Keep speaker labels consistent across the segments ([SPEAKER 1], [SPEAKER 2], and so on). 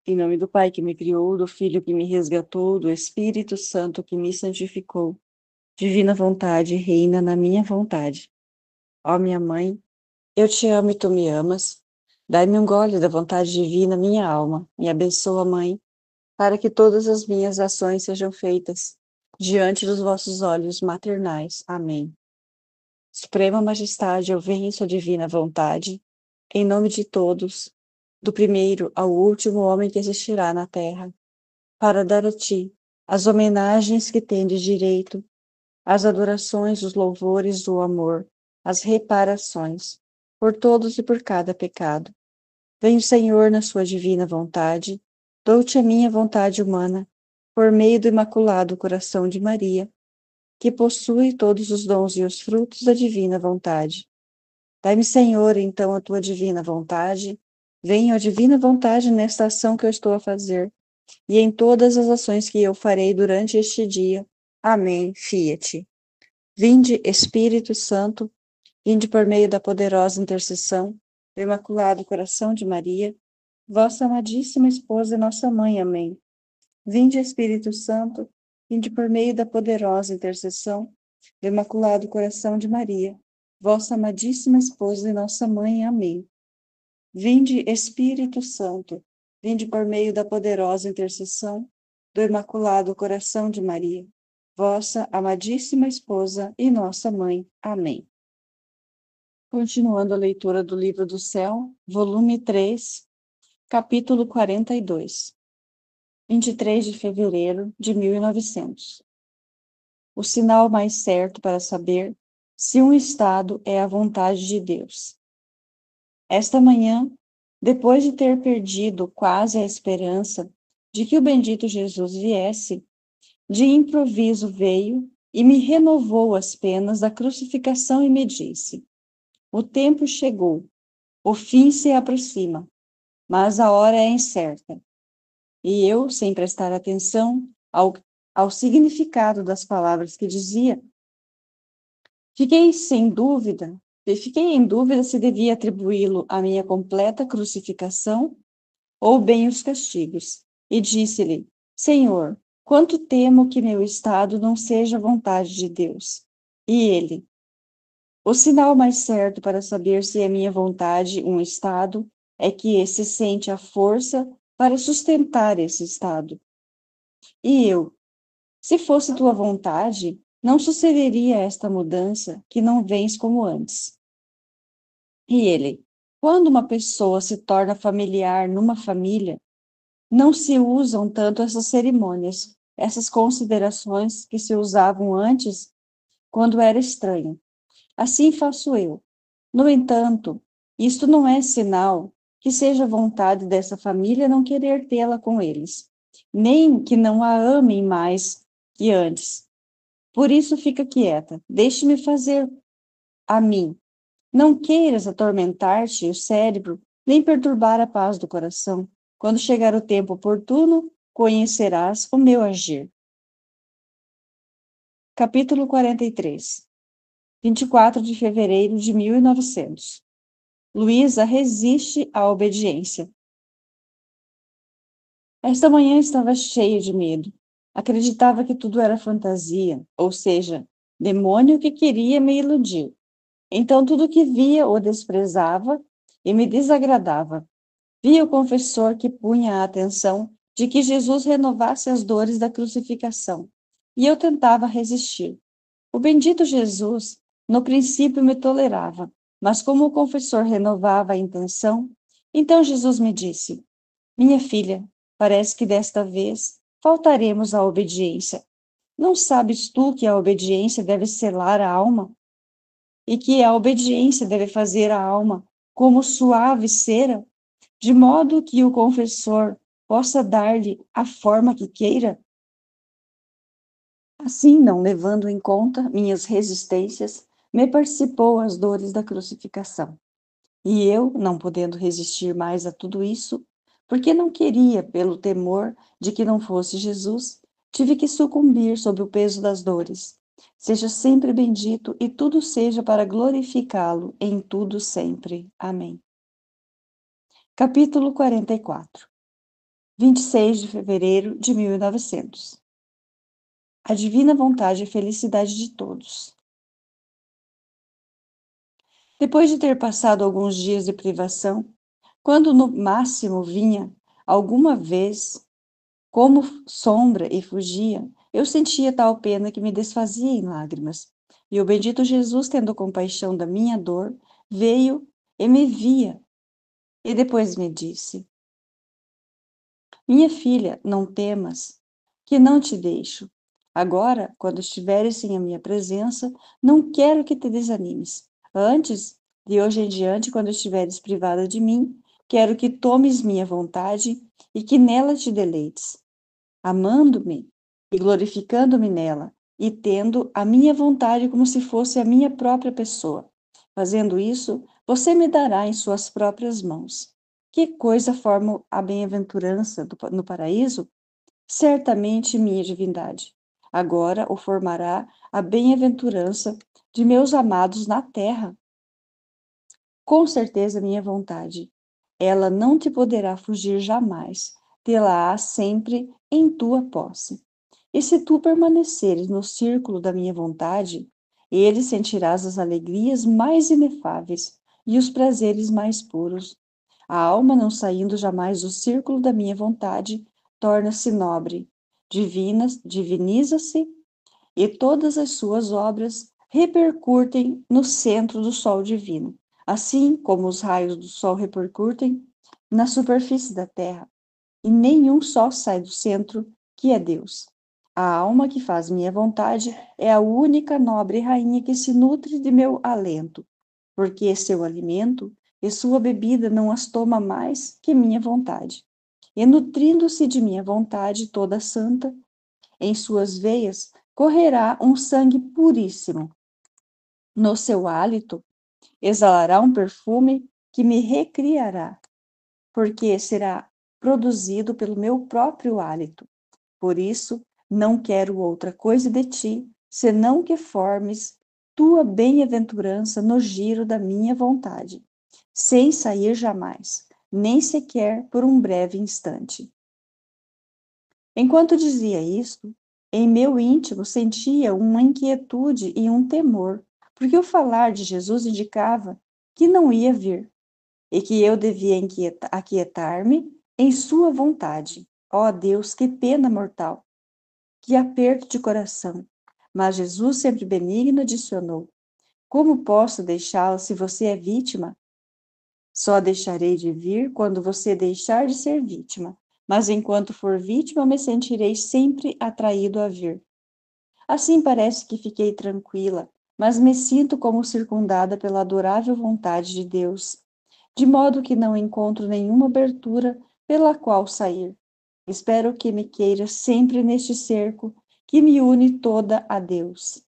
[SPEAKER 1] Em nome do Pai que me criou, do Filho que me resgatou, do Espírito Santo que me santificou. Divina vontade, reina na minha vontade. Ó minha mãe, eu te amo e tu me amas. Dai-me um gole da vontade divina, minha alma. Me abençoa, Mãe, para que todas as minhas ações sejam feitas diante dos vossos olhos maternais. Amém. Suprema Majestade, eu venho em sua divina vontade, em nome de todos, do primeiro ao último homem que existirá na terra, para dar a ti as homenagens que tendes direito, as adorações, os louvores, o amor, as reparações, por todos e por cada pecado. Venho, Senhor, na sua divina vontade, dou-te a minha vontade humana, por meio do imaculado coração de Maria, que possui todos os dons e os frutos da divina vontade. Dai-me, Senhor, então, a tua divina vontade. Venha a divina vontade nesta ação que eu estou a fazer e em todas as ações que eu farei durante este dia. Amém. Fiat. Vinde, Espírito Santo, vinde por meio da poderosa intercessão do Imaculado Coração de Maria, vossa amadíssima esposa e nossa mãe. Amém. Vinde, Espírito Santo, vinde por meio da poderosa intercessão do Imaculado Coração de Maria, vossa amadíssima esposa e nossa mãe. Amém. Vinde, Espírito Santo, vinde por meio da poderosa intercessão do Imaculado Coração de Maria, vossa amadíssima esposa e nossa mãe. Amém. Continuando a leitura do Livro do Céu, volume 3, capítulo 42, 23 de fevereiro de 1900. O sinal mais certo para saber se um estado é a vontade de Deus. Esta manhã, depois de ter perdido quase a esperança de que o bendito Jesus viesse, de improviso veio e me renovou as penas da crucificação e me disse: o tempo chegou, o fim se aproxima, mas a hora é incerta. E eu, sem prestar atenção ao significado das palavras que dizia, Fiquei em dúvida se devia atribuí-lo à minha completa crucificação ou bem os castigos, e disse-lhe: Senhor, quanto temo que meu estado não seja a vontade de Deus. E ele: o sinal mais certo para saber se é minha vontade um estado é que esse sente a força para sustentar esse estado. E eu: se fosse tua vontade, não sucederia esta mudança que não vens como antes. E ele: quando uma pessoa se torna familiar numa família, não se usam tanto essas cerimônias, essas considerações que se usavam antes, quando era estranho. Assim faço eu. No entanto, isto não é sinal que seja vontade dessa família não querer tê-la com eles, nem que não a amem mais que antes. Por isso fica quieta, deixe-me fazer a mim. Não queiras atormentar-te o cérebro, nem perturbar a paz do coração. Quando chegar o tempo oportuno, conhecerás o meu agir. Capítulo 43, 24 de fevereiro de 1900. Luísa resiste à obediência. Esta manhã estava cheia de medo. Acreditava que tudo era fantasia, ou seja, demônio que queria me iludir. Então tudo que via o desprezava e me desagradava. Via o confessor que punha a atenção de que Jesus renovasse as dores da crucificação, e eu tentava resistir. O bendito Jesus, no princípio, me tolerava, mas como o confessor renovava a intenção, então Jesus me disse: minha filha, parece que desta vez faltaremos à obediência. Não sabes tu que a obediência deve selar a alma? E que a obediência deve fazer a alma como suave cera, de modo que o confessor possa dar-lhe a forma que queira? Assim, não levando em conta minhas resistências, me participou as dores da crucificação. E eu, não podendo resistir mais a tudo isso, porque não queria, pelo temor de que não fosse Jesus, tive que sucumbir sob o peso das dores. Seja sempre bendito e tudo seja para glorificá-lo em tudo sempre. Amém. Capítulo 44. 26 de fevereiro de 1900. A divina vontade e felicidade de todos. Depois de ter passado alguns dias de privação, quando no máximo vinha alguma vez como sombra e fugia, eu sentia tal pena que me desfazia em lágrimas. E o bendito Jesus, tendo compaixão da minha dor, veio e me via, e depois me disse: Minha filha, não temas, que não te deixo. Agora, quando estiveres em a minha presença, não quero que te desanimes. Antes, de hoje em diante, quando estiveres privada de mim, quero que tomes minha vontade e que nela te deleites, amando-me e glorificando-me nela, e tendo a minha vontade como se fosse a minha própria pessoa. Fazendo isso, você me dará em suas próprias mãos. Que coisa forma a bem-aventurança no paraíso? Certamente minha divindade. Agora o formará a bem-aventurança de meus amados na terra. Com certeza minha vontade. Ela não te poderá fugir jamais, tê-la-á sempre em tua posse. E se tu permaneceres no círculo da minha vontade, ele sentirás as alegrias mais inefáveis e os prazeres mais puros. A alma, não saindo jamais do círculo da minha vontade, torna-se nobre, diviniza-se e todas as suas obras repercutem no centro do sol divino, assim como os raios do sol repercutem na superfície da terra, e nenhum só sai do centro, que é Deus. A alma que faz minha vontade é a única nobre rainha que se nutre de meu alento, porque seu alimento e sua bebida não as toma mais que minha vontade. E nutrindo-se de minha vontade toda santa, em suas veias correrá um sangue puríssimo. No seu hálito exalará um perfume que me recriará, porque será produzido pelo meu próprio hálito. Por isso, não quero outra coisa de ti, senão que formes tua bem-aventurança no giro da minha vontade, sem sair jamais, nem sequer por um breve instante. Enquanto dizia isto, em meu íntimo sentia uma inquietude e um temor, porque o falar de Jesus indicava que não ia vir, e que eu devia aquietar-me em sua vontade. Ó Deus, que pena mortal, que aperto de coração. Mas Jesus, sempre benigno, adicionou: Como posso deixá-lo se você é vítima? Só deixarei de vir quando você deixar de ser vítima. Mas enquanto for vítima, me sentirei sempre atraído a vir. Assim parece que fiquei tranquila, mas me sinto como circundada pela adorável vontade de Deus, de modo que não encontro nenhuma abertura pela qual sair. Espero que me queira sempre neste cerco que me une toda a Deus.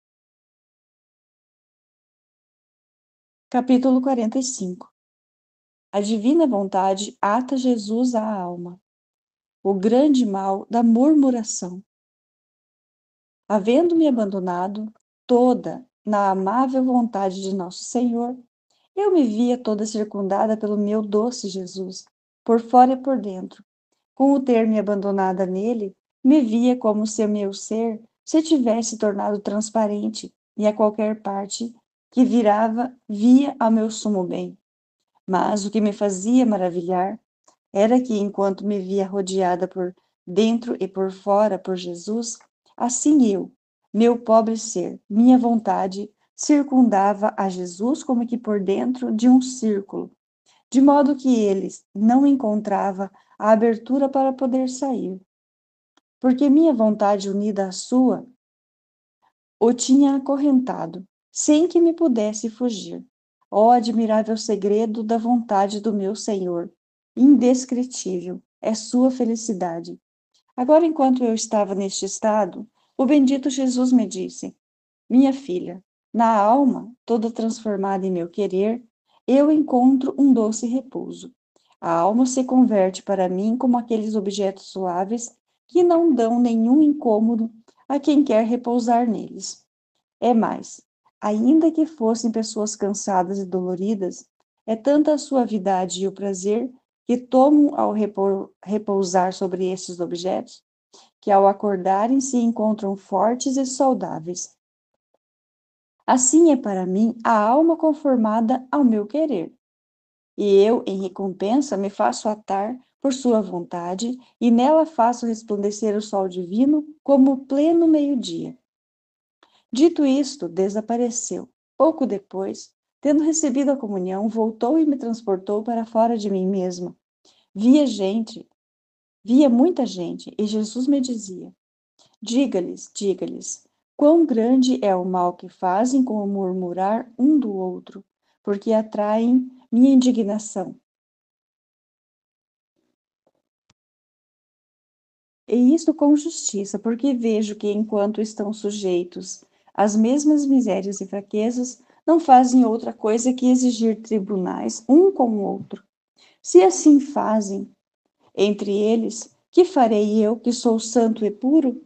[SPEAKER 1] Capítulo 45. A divina vontade ata Jesus à alma. O grande mal da murmuração. Havendo-me abandonado toda na amável vontade de nosso Senhor, eu me via toda circundada pelo meu doce Jesus, por fora e por dentro. Com o ter me abandonada nele, me via como se o meu ser se tivesse tornado transparente, e a qualquer parte que virava, via ao meu sumo bem. Mas o que me fazia maravilhar era que, enquanto me via rodeada por dentro e por fora por Jesus, assim eu, meu pobre ser, minha vontade, circundava a Jesus como que por dentro de um círculo, de modo que ele não encontrava a abertura para poder sair, porque minha vontade unida à sua o tinha acorrentado, sem que me pudesse fugir. Ó admirável segredo da vontade do meu Senhor! Indescritível é sua felicidade. Agora, enquanto eu estava neste estado, o bendito Jesus me disse: Minha filha, na alma, toda transformada em meu querer, eu encontro um doce repouso. A alma se converte para mim como aqueles objetos suaves que não dão nenhum incômodo a quem quer repousar neles. É mais, ainda que fossem pessoas cansadas e doloridas, é tanta a suavidade e o prazer que tomam ao repousar sobre estes objetos, que ao acordarem se encontram fortes e saudáveis. Assim é para mim a alma conformada ao meu querer. E eu, em recompensa, me faço atar por sua vontade, e nela faço resplandecer o sol divino como o pleno meio-dia. Dito isto, desapareceu. Pouco depois, tendo recebido a comunhão, voltou e me transportou para fora de mim mesma. Via muita gente, e Jesus me dizia: diga-lhes, quão grande é o mal que fazem com o murmurar um do outro, porque atraem minha indignação. E isto com justiça, porque vejo que, enquanto estão sujeitos às mesmas misérias e fraquezas, não fazem outra coisa que exigir tribunais um com o outro. Se assim fazem entre eles, que farei eu, que sou santo e puro?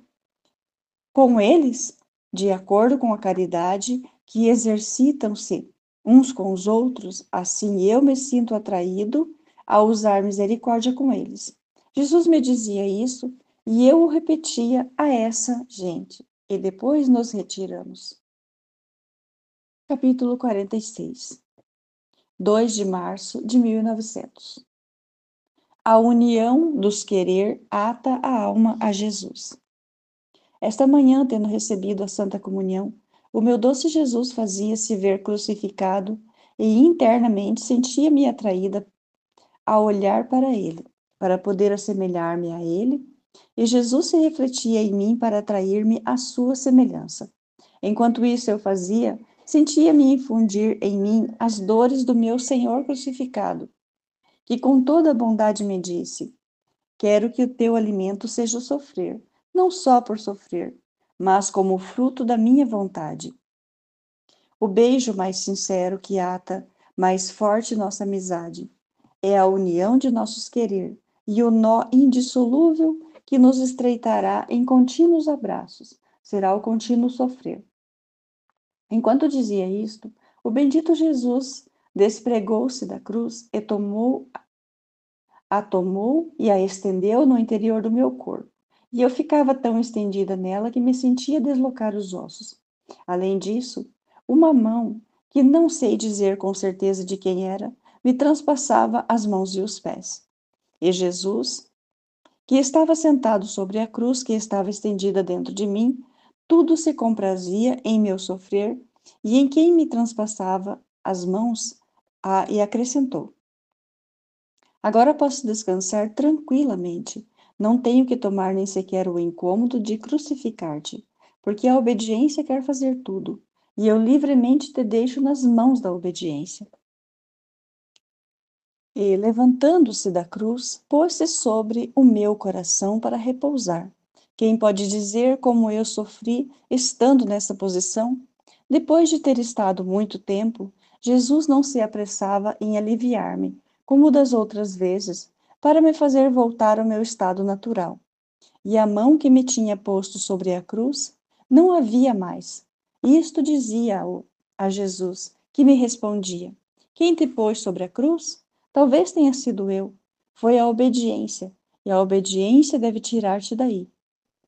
[SPEAKER 1] Com eles, de acordo com a caridade que exercitam-se uns com os outros, assim eu me sinto atraído a usar misericórdia com eles. Jesus me dizia isso e eu o repetia a essa gente. E depois nos retiramos. Capítulo 46. 2 de março de 1900. A união dos querer ata a alma a Jesus. Esta manhã, tendo recebido a Santa Comunhão, o meu doce Jesus fazia-se ver crucificado e internamente sentia-me atraída a olhar para ele, para poder assemelhar-me a ele, e Jesus se refletia em mim para atrair-me à sua semelhança. Enquanto isso eu fazia, sentia-me infundir em mim as dores do meu Senhor crucificado, que com toda a bondade me disse: quero que o teu alimento seja o sofrer, não só por sofrer, mas como fruto da minha vontade. O beijo mais sincero que ata mais forte nossa amizade é a união de nossos querer e o nó indissolúvel que nos estreitará em contínuos abraços será o contínuo sofrer. Enquanto dizia isto, o bendito Jesus despregou-se da cruz e a tomou e a estendeu no interior do meu corpo. E eu ficava tão estendida nela que me sentia deslocar os ossos. Além disso, uma mão, que não sei dizer com certeza de quem era, me transpassava as mãos e os pés. E Jesus, que estava sentado sobre a cruz que estava estendida dentro de mim, tudo se comprazia em meu sofrer e em quem me transpassava as mãos, e acrescentou: agora posso descansar tranquilamente. Não tenho que tomar nem sequer o incômodo de crucificar-te, porque a obediência quer fazer tudo, e eu livremente te deixo nas mãos da obediência. E, levantando-se da cruz, pôs-se sobre o meu coração para repousar. Quem pode dizer como eu sofri estando nessa posição? Depois de ter estado muito tempo, Jesus não se apressava em aliviar-me, como das outras vezes, para me fazer voltar ao meu estado natural. E a mão que me tinha posto sobre a cruz não havia mais. Isto dizia-o a Jesus, que me respondia: quem te pôs sobre a cruz? Talvez tenha sido eu. Foi a obediência, e a obediência deve tirar-te daí.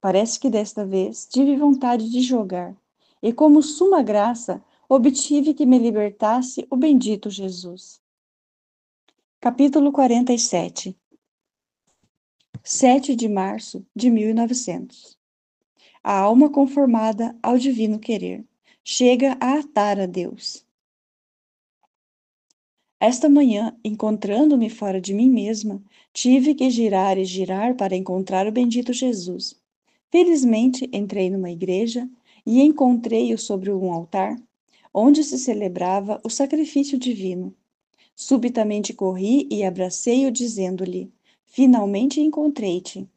[SPEAKER 1] Parece que desta vez tive vontade de jogar, e como suma graça, obtive que me libertasse o bendito Jesus. Capítulo 47. 7 de março de 1900. A alma conformada ao divino querer chega a atar a Deus. Esta manhã, encontrando-me fora de mim mesma, tive que girar e girar para encontrar o bendito Jesus. Felizmente, entrei numa igreja e encontrei-o sobre um altar, onde se celebrava o sacrifício divino. Subitamente corri e abracei-o, dizendo-lhe: finalmente encontrei-te.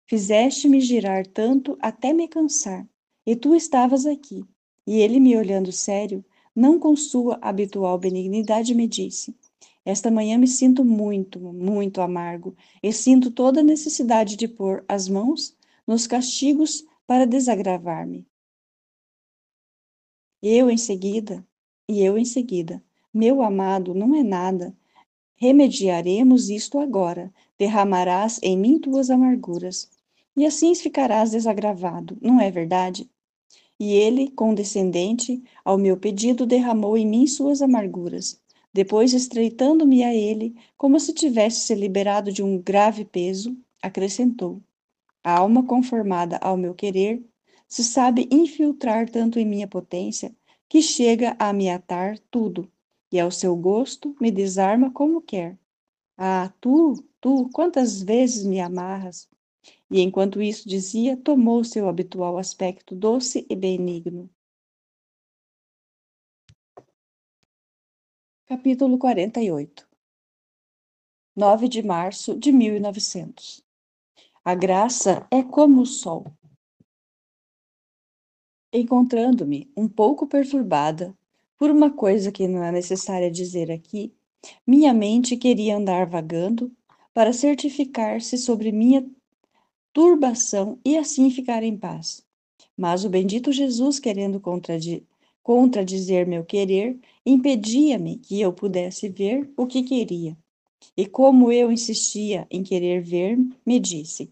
[SPEAKER 1] Fizeste-me girar tanto até me cansar, e tu estavas aqui. E ele, me olhando sério, não com sua habitual benignidade, me disse: esta manhã me sinto muito, muito amargo, e sinto toda a necessidade de pôr as mãos nos castigos para desagravar-me. Eu em seguida, meu amado, não é nada, Remediaremos isto agora. Derramarás em mim tuas amarguras. E assim ficarás desagravado, não é verdade? E ele, condescendente ao meu pedido, derramou em mim suas amarguras. Depois, estreitando-me a ele, como se tivesse se liberado de um grave peso, acrescentou: a alma conformada ao meu querer se sabe infiltrar tanto em minha potência que chega a me atar tudo, e ao seu gosto me desarma como quer. Ah, tu, quantas vezes me amarras? E enquanto isso dizia, tomou seu habitual aspecto doce e benigno. Capítulo 48. 9 de março de 1900. A graça é como o sol. Encontrando-me um pouco perturbada por uma coisa que não é necessária dizer aqui, minha mente queria andar vagando para certificar-se sobre minha turbação e assim ficar em paz. Mas o bendito Jesus, querendo contradizer meu querer, impedia-me que eu pudesse ver o que queria. E como eu insistia em querer ver, me disse: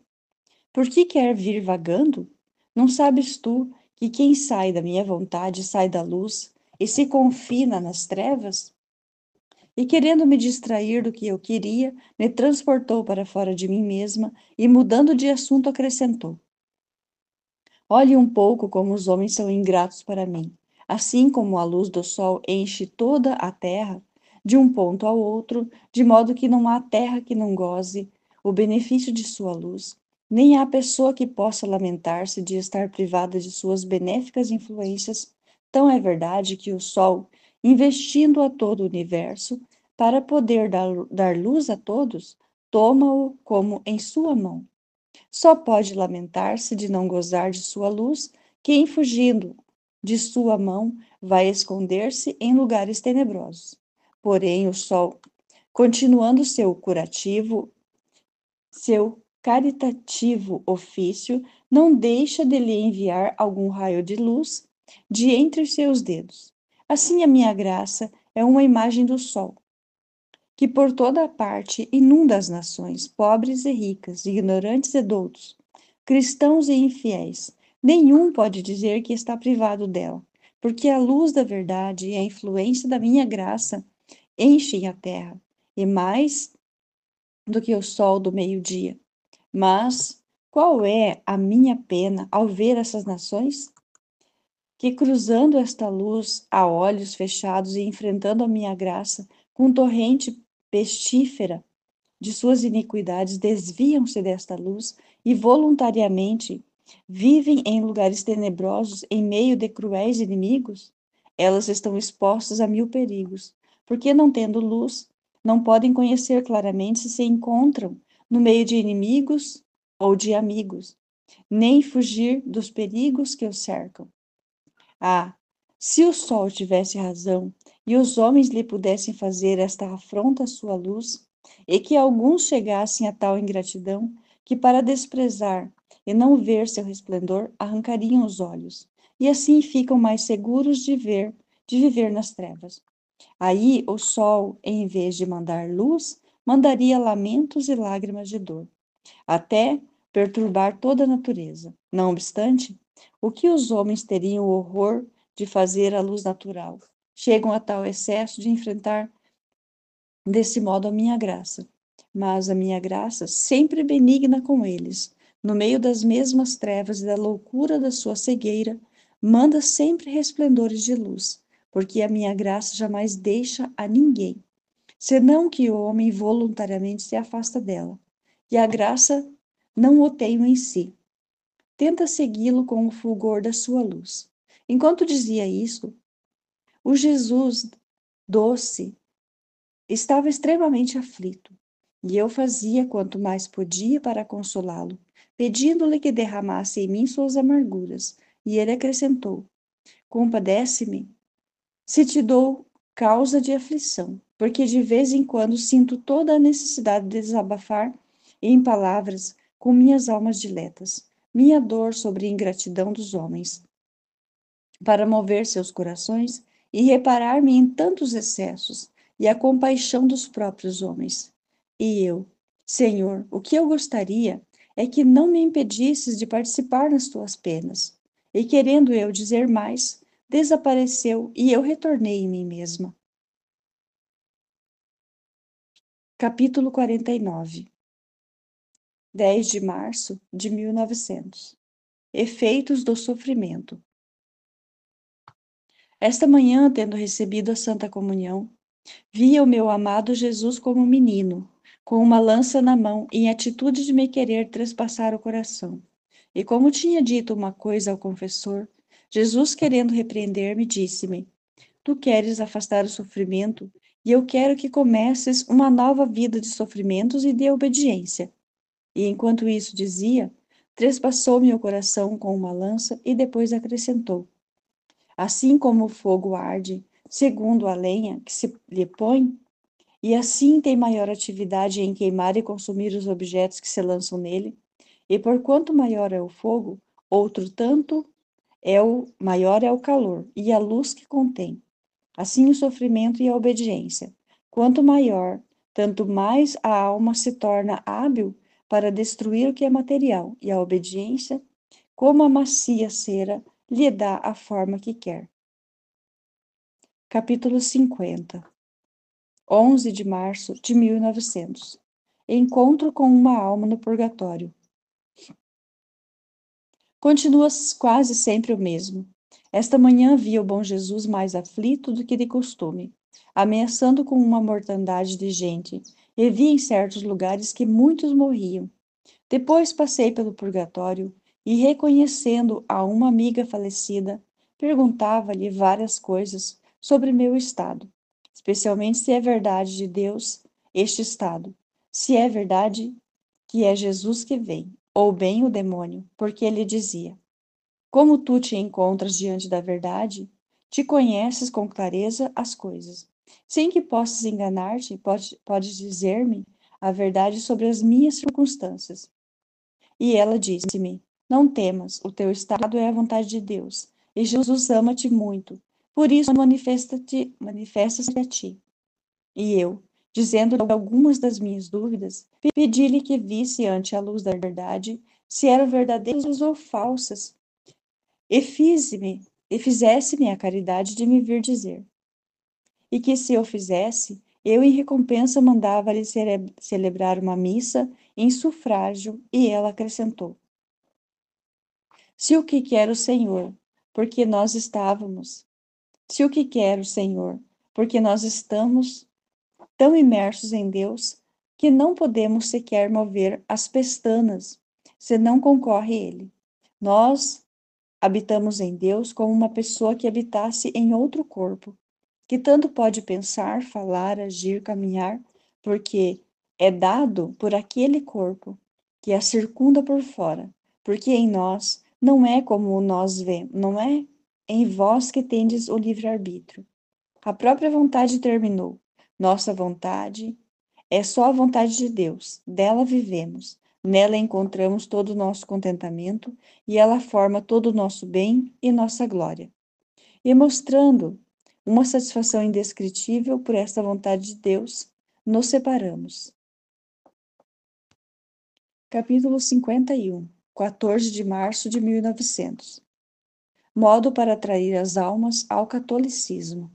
[SPEAKER 1] por que quer vir vagando? Não sabes tu que quem sai da minha vontade sai da luz e se confina nas trevas? E querendo me distrair do que eu queria, me transportou para fora de mim mesma e, mudando de assunto, acrescentou: olhe um pouco como os homens são ingratos para mim. Assim como a luz do sol enche toda a terra, de um ponto ao outro, de modo que não há terra que não goze o benefício de sua luz, nem há pessoa que possa lamentar-se de estar privada de suas benéficas influências. Tão é verdade que o sol, investindo a todo o universo, para poder dar luz a todos, toma-o como em sua mão. Só pode lamentar-se de não gozar de sua luz, quem, fugindo de sua mão, vai esconder-se em lugares tenebrosos. Porém, o sol, continuando seu caritativo ofício, não deixa de lhe enviar algum raio de luz de entre seus dedos. Assim, a minha graça é uma imagem do sol, que por toda a parte inunda as nações, pobres e ricas, ignorantes e doutos, cristãos e infiéis. Nenhum pode dizer que está privado dela, porque a luz da verdade e a influência da minha graça enchem a terra, e mais do que o sol do meio-dia. Mas qual é a minha pena ao ver essas nações? Que cruzando esta luz a olhos fechados e enfrentando a minha graça com torrente pestífera de suas iniquidades, desviam-se desta luz e voluntariamente vivem em lugares tenebrosos em meio de cruéis inimigos? Elas estão expostas a mil perigos, porque não tendo luz, não podem conhecer claramente se encontram no meio de inimigos ou de amigos, nem fugir dos perigos que os cercam. Ah, se o sol tivesse razão e os homens lhe pudessem fazer esta afronta à sua luz, e que alguns chegassem a tal ingratidão que, para desprezar e não ver seu resplendor, arrancariam os olhos, e assim ficam mais seguros de viver nas trevas. Aí o sol, em vez de mandar luz, mandaria lamentos e lágrimas de dor, até perturbar toda a natureza. Não obstante, o que os homens teriam o horror de fazer à luz natural? Chegam a tal excesso de enfrentar desse modo a minha graça. Mas a minha graça, sempre benigna com eles, no meio das mesmas trevas e da loucura da sua cegueira, manda sempre resplendores de luz, porque a minha graça jamais deixa a ninguém, senão que o homem voluntariamente se afasta dela. E a graça não o tem em si. Tenta segui-lo com o fulgor da sua luz. Enquanto dizia isso, o Jesus doce estava extremamente aflito, e eu fazia quanto mais podia para consolá-lo, pedindo-lhe que derramasse em mim suas amarguras, e ele acrescentou: compadece-me, se te dou causa de aflição, porque de vez em quando sinto toda a necessidade de desabafar em palavras com minhas almas diletas, minha dor sobre a ingratidão dos homens, para mover seus corações e reparar-me em tantos excessos, e a compaixão dos próprios homens. E eu, Senhor, o que eu gostaria é que não me impedisses de participar nas tuas penas. E querendo eu dizer mais, desapareceu e eu retornei em mim mesma. Capítulo 49. 10 de março de 1900. Efeitos do sofrimento. Esta manhã, tendo recebido a Santa Comunhão, via o meu amado Jesus como menino, com uma lança na mão, em atitude de me querer trespassar o coração. E como tinha dito uma coisa ao confessor, Jesus, querendo repreender-me, disse-me: Tu queres afastar o sofrimento, e eu quero que comeces uma nova vida de sofrimentos e de obediência. E enquanto isso dizia, trespassou-me o coração com uma lança e depois acrescentou: Assim como o fogo arde, segundo a lenha que se lhe põe, e assim tem maior atividade em queimar e consumir os objetos que se lançam nele, e por quanto maior é o fogo, outro tanto maior é o calor e a luz que contém. Assim o sofrimento e a obediência. Quanto maior, tanto mais a alma se torna hábil para destruir o que é material, e a obediência, como a macia cera, lhe dá a forma que quer. Capítulo 50. 11 de março de 1900. Encontro com uma alma no purgatório. Continua quase sempre o mesmo. Esta manhã vi o bom Jesus mais aflito do que de costume, ameaçando com uma mortandade de gente, e vi em certos lugares que muitos morriam. Depois passei pelo purgatório e, reconhecendo a uma amiga falecida, perguntava-lhe várias coisas sobre meu estado, especialmente se é verdade de Deus este estado, se é verdade que é Jesus que vem, ou bem o demônio, porque ele dizia: Como tu te encontras diante da verdade, te conheces com clareza as coisas. Sem que possas enganar-te, podes dizer-me a verdade sobre as minhas circunstâncias. E ela disse-me: Não temas, o teu estado é a vontade de Deus, e Jesus ama-te muito. Por isso manifesta-se a ti. E eu, dizendo algumas das minhas dúvidas, pedi-lhe que visse ante a luz da verdade se eram verdadeiras ou falsas, e fizesse-me a caridade de me vir dizer. E que se eu fizesse, eu em recompensa mandava-lhe celebrar uma missa em sufrágio, e ela acrescentou: Se o que quer o Senhor, porque nós estávamos, se o que quer o Senhor, porque nós estamos tão imersos em Deus que não podemos sequer mover as pestanas, se não concorre Ele. Nós habitamos em Deus como uma pessoa que habitasse em outro corpo, que tanto pode pensar, falar, agir, caminhar, porque é dado por aquele corpo que a circunda por fora, porque em nós não é como nós vemos, não é em vós que tendes o livre-arbítrio. A própria vontade terminou. Nossa vontade é só a vontade de Deus. Dela vivemos. Nela encontramos todo o nosso contentamento e ela forma todo o nosso bem e nossa glória. E mostrando uma satisfação indescritível por esta vontade de Deus, nos separamos. Capítulo 51. 14 de março de 1900. Modo para atrair as almas ao catolicismo.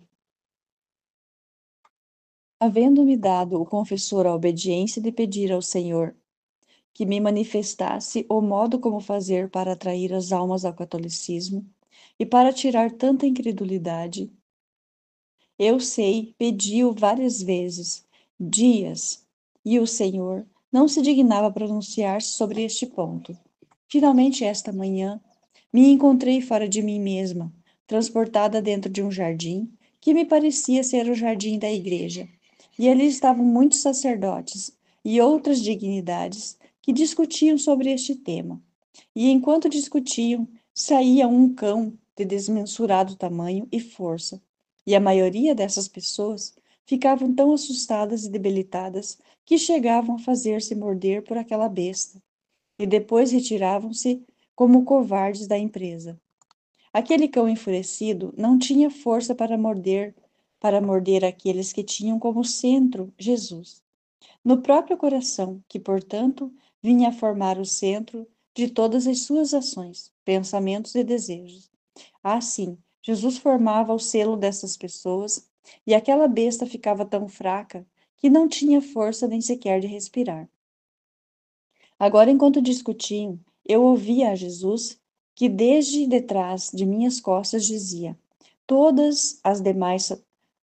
[SPEAKER 1] Havendo-me dado o confessor a obediência de pedir ao Senhor que me manifestasse o modo como fazer para atrair as almas ao catolicismo e para tirar tanta incredulidade, eu sei, pedi-o várias vezes, dias, e o Senhor não se dignava pronunciar-se sobre este ponto. Finalmente, esta manhã, me encontrei fora de mim mesma, transportada dentro de um jardim, que me parecia ser o jardim da igreja, e ali estavam muitos sacerdotes e outras dignidades que discutiam sobre este tema. E enquanto discutiam, saía um cão de desmensurado tamanho e força, e a maioria dessas pessoas ficavam tão assustadas e debilitadas que chegavam a fazer-se morder por aquela besta, e depois retiravam-se como covardes da empresa. Aquele cão enfurecido não tinha força para morder para morder aqueles que tinham como centro Jesus. No próprio coração, que, portanto, vinha a formar o centro de todas as suas ações, pensamentos e desejos. Assim, Jesus formava o selo dessas pessoas, e aquela besta ficava tão fraca que não tinha força nem sequer de respirar. Agora, enquanto discutiam, eu ouvia a Jesus, que desde detrás de minhas costas dizia: todas as demais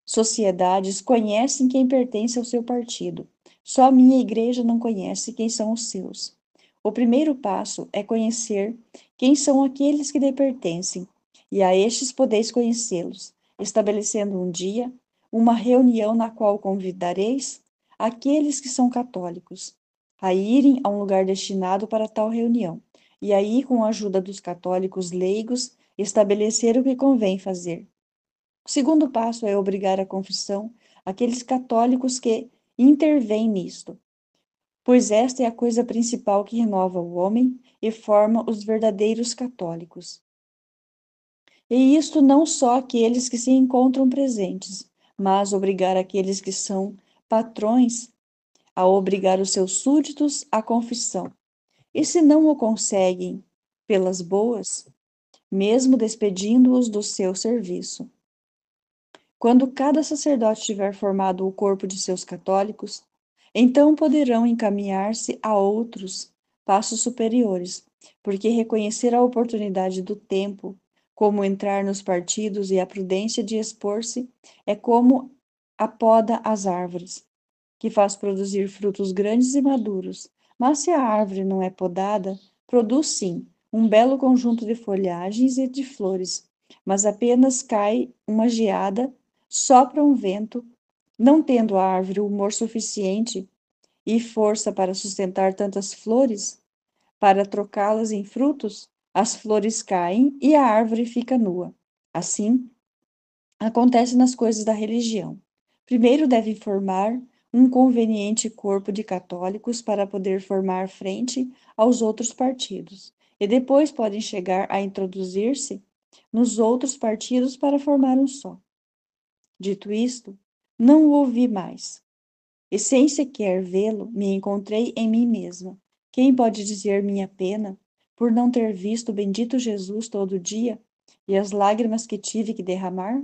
[SPEAKER 1] sociedades conhecem quem pertence ao seu partido. Só a minha igreja não conhece quem são os seus. O primeiro passo é conhecer quem são aqueles que lhe pertencem, e a estes podeis conhecê-los, estabelecendo um dia, uma reunião na qual convidareis aqueles que são católicos a irem a um lugar destinado para tal reunião, e aí, com a ajuda dos católicos leigos, estabelecer o que convém fazer. O segundo passo é obrigar à confissão aqueles católicos que intervêm nisto, pois esta é a coisa principal que renova o homem e forma os verdadeiros católicos. E isto não só aqueles que se encontram presentes, mas obrigar aqueles que são patrões a obrigar os seus súditos à confissão. E se não o conseguem pelas boas, mesmo despedindo-os do seu serviço. Quando cada sacerdote tiver formado o corpo de seus católicos, então poderão encaminhar-se a outros passos superiores, porque reconhecer a oportunidade do tempo, como entrar nos partidos e a prudência de expor-se, é como a poda às árvores, que faz produzir frutos grandes e maduros. Mas se a árvore não é podada, produz sim um belo conjunto de folhagens e de flores, mas apenas cai uma geada, sopra um vento, não tendo a árvore humor suficiente e força para sustentar tantas flores, para trocá-las em frutos, as flores caem e a árvore fica nua. Assim, acontece nas coisas da religião. Primeiro deve formar um conveniente corpo de católicos para poder formar frente aos outros partidos, e depois podem chegar a introduzir-se nos outros partidos para formar um só. Dito isto, não o ouvi mais, e sem sequer vê-lo, me encontrei em mim mesma. Quem pode dizer minha pena por não ter visto o bendito Jesus todo dia e as lágrimas que tive que derramar?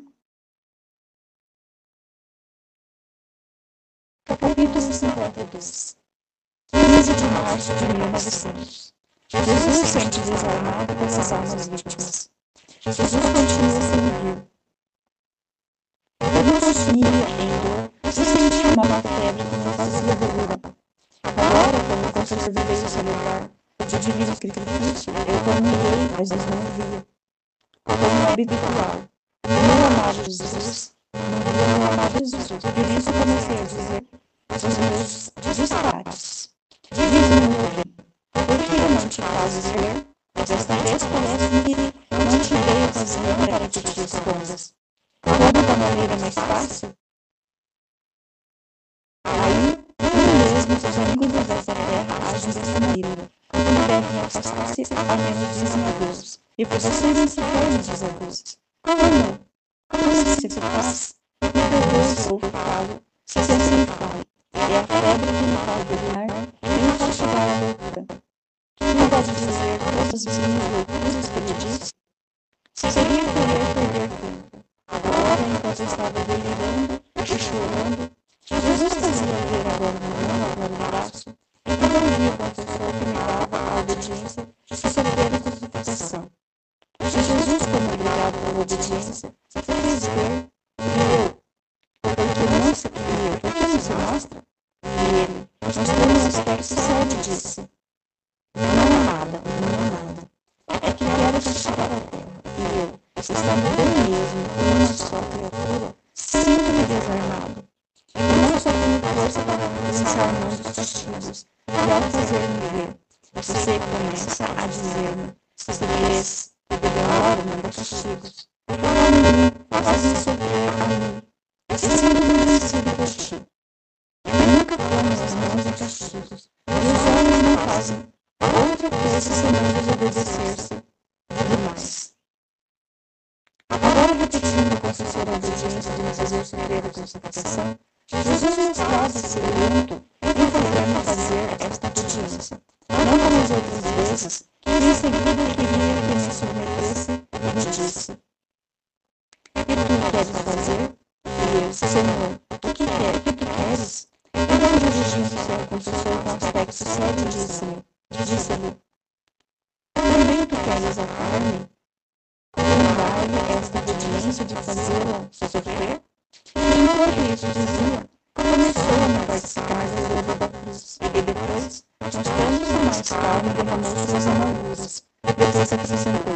[SPEAKER 1] Capítulo 52. 15 de março de 1900. Jesus sente desarmado pelas almas vítimas. Jesus continua sem vir. Eu não tossia em dor, se sentia uma febre que me fazia dolor. Agora, quando o conselho veio celebrar o divino sacrifício, eu caminhei, mas não via. Como habitual. Meu amado Jesus, não via meu amado Jesus. Por isso comecei a dizer os meus disparates. Diz-me, meu bem, por que não te fazes ver? Desta vez parece que não te dei ocasião para que te escondas. Como da maneira mais fácil? Aí, nem mesmo os amigos dessa terra agem dessa maneira. Como devem afastar-se a menos dizem a Deus. E por vocês não se podem dizer a Deus. Como se faz? Eu falo, se assim falo. É a febre que me faz brilhar e me faz chegar à loucura. Não pode dizer todas as minhas loucuras que ele diz? Seria querer perder tempo. Agora, enquanto eu estava delirando e chorando, Jesus fazia ver agora uma mão, agora um braço, e cada dia com a pessoa que me dava a obediência de sofrer a crucificação. Jesus, como obrigado pela obediência, se fez ver, e eu, porque não se mostra? E ele, mostrou um aspecto sério e disse: não há nada, não há nada. É que quero te tirar a terra. E eu, estando bem mesmo, uma só criatura, sinto-me desarmado. E não só tenho força para presenciar a mão dos castigos. E ao fazer-me ver, você começa a dizer-me: se vês, eu demoro, manda castigos. Para mim, fazem sofrer a mim. E sendo convencido por ti. Eu nunca ponho as mãos em castigos. E os homens não fazem outra coisa senão desobedecer-se demais. Agora repetindo com sincera obediência de me fazer sofrer a crucificação, Jesus mostrava-se lento em fazer esta obediência. Não como as outras vezes, que em seguida queria que me submetesse e me disse: "E tu queres fazer?" E eu: "Senhor, o que tu queres?" Então, dirigindo-se ao confessor com aspecto sério, disse-lhe: "Também tu queres a carne? Dar-lhe esta obediência de fazê-la sofrer?" E enquanto isso dizia, começou a me participar da dor da cruz, e depois, mostrando-se mais calmo, derramou suas amarguras. Depois acrescentou: